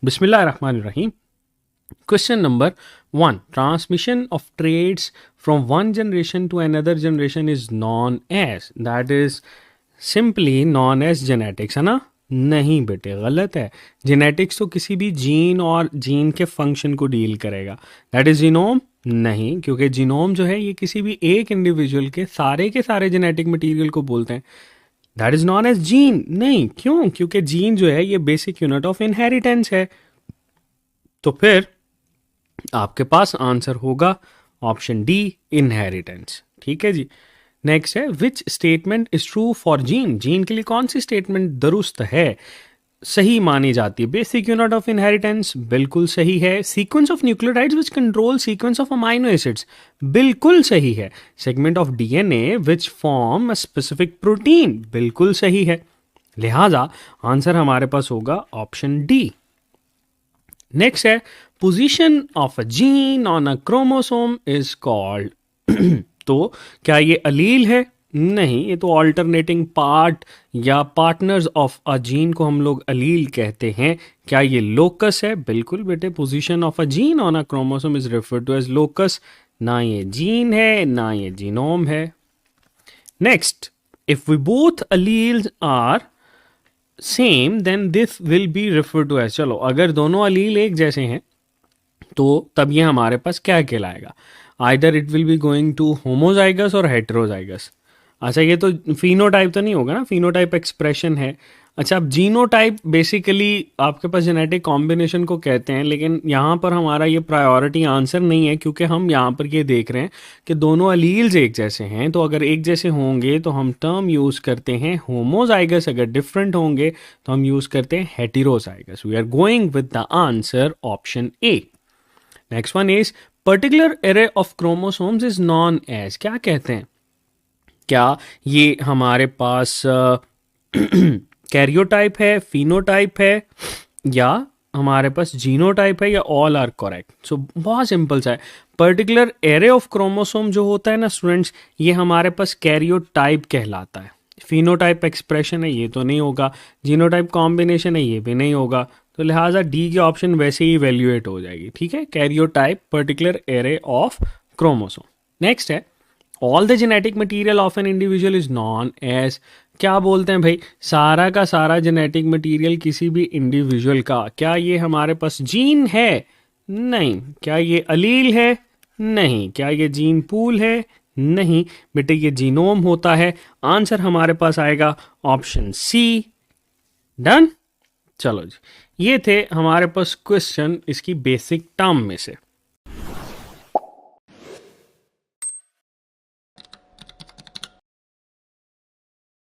बिस्मिल्लाहिर्रहमानिर्रहीम। Question number 1. Transmission of traits from one generation to another generation is known as, that is simply known as genetics, है ना? नहीं बेटे, गलत है। जेनेटिक्स तो किसी भी जीन और जीन के फंक्शन को डील करेगा। दैट इज जीनोम नहीं, क्योंकि जीनोम जो है ये किसी भी एक इंडिविजुअल के सारे जेनेटिक मटेरियल को बोलते हैं। That is known as gene नहीं, क्यों? क्योंकि जीन जो है ये बेसिक यूनिट ऑफ इनहेरिटेंस है। तो फिर आपके पास आंसर होगा ऑप्शन डी, इनहेरिटेंस। ठीक है जी। नेक्स्ट है, which statement is true for gene? Gene के लिए कौन सी स्टेटमेंट दुरुस्त है, सही मानी जाती है? बेसिक यूनिट ऑफ इनहेरिटेंस बिल्कुल सही है। Sequence of nucleotides which control sequence of amino acids बिल्कुल सही है। Segment of DNA which form a specific protein बिल्कुल सही है। लिहाजा आंसर हमारे पास होगा ऑप्शन डी। नेक्स्ट है, position of a gene on a chromosome is called. तो क्या ये अलील है? नहीं, ये तो ऑल्टरनेटिंग पार्ट या पार्टनर्स ऑफ अ जीन को हम लोग अलील कहते हैं। क्या ये लोकस है? बिल्कुल बेटे, position of a gene on a chromosome is referred to as locus. ना ये जीन है ना ये जीनोम है। Next, if we both alleles are same then this will be referred to as, चलो अगर दोनों अलील एक जैसे हैं तो तब ये हमारे पास क्या कहलाएगा? Either it will be going to homozygous और हेटेरोजाइगस। अच्छा, ये तो फिनोटाइप तो नहीं होगा ना, फिनोटाइप एक्सप्रेशन है। अच्छा, अब जीनोटाइप बेसिकली आपके पास जेनेटिक कॉम्बिनेशन को कहते हैं, लेकिन यहाँ पर हमारा ये प्रायोरिटी आंसर नहीं है, क्योंकि हम यहाँ पर ये देख रहे हैं कि दोनों अलील्स एक जैसे हैं। तो अगर एक जैसे होंगे तो हम टर्म यूज़ करते हैं होमोजाइगस, अगर डिफरेंट होंगे तो हम यूज़ करते हैं heterozygous. We are going with the answer option A. Next one is, particular array of chromosomes is known as, क्या कहते हैं? क्या ये हमारे पास कैरियोटाइप है, फिनोटाइप है, या हमारे पास जीनोटाइप है, या ऑल आर करेक्ट? सो बहुत सिंपल सा है। पर्टिकुलर एरे ऑफ क्रोमोसोम जो होता है ना स्टूडेंट्स, ये हमारे पास कैरियोटाइप कहलाता है। फिनोटाइप एक्सप्रेशन है, ये तो नहीं होगा। जीनोटाइप कॉम्बिनेशन है, ये भी नहीं होगा। तो लिहाजा डी की ऑप्शन वैसे ही इवेल्युएट हो जाएगी। ठीक है, karyotype, particular array of chromosome. Next है, all the genetic material of an individual is known as, क्या बोलते हैं भाई? सारा का सारा जेनेटिक मटीरियल किसी भी इंडिविजुअल का, क्या ये हमारे पास जीन है? नहीं। क्या ये अलील है? नहीं। क्या ये जीन पूल है? नहीं बेटे, ये जीनोम होता है। आंसर हमारे पास आएगा ऑप्शन सी। डन। चलो जी, ये थे हमारे पास क्वेश्चन इसकी बेसिक टर्म में से।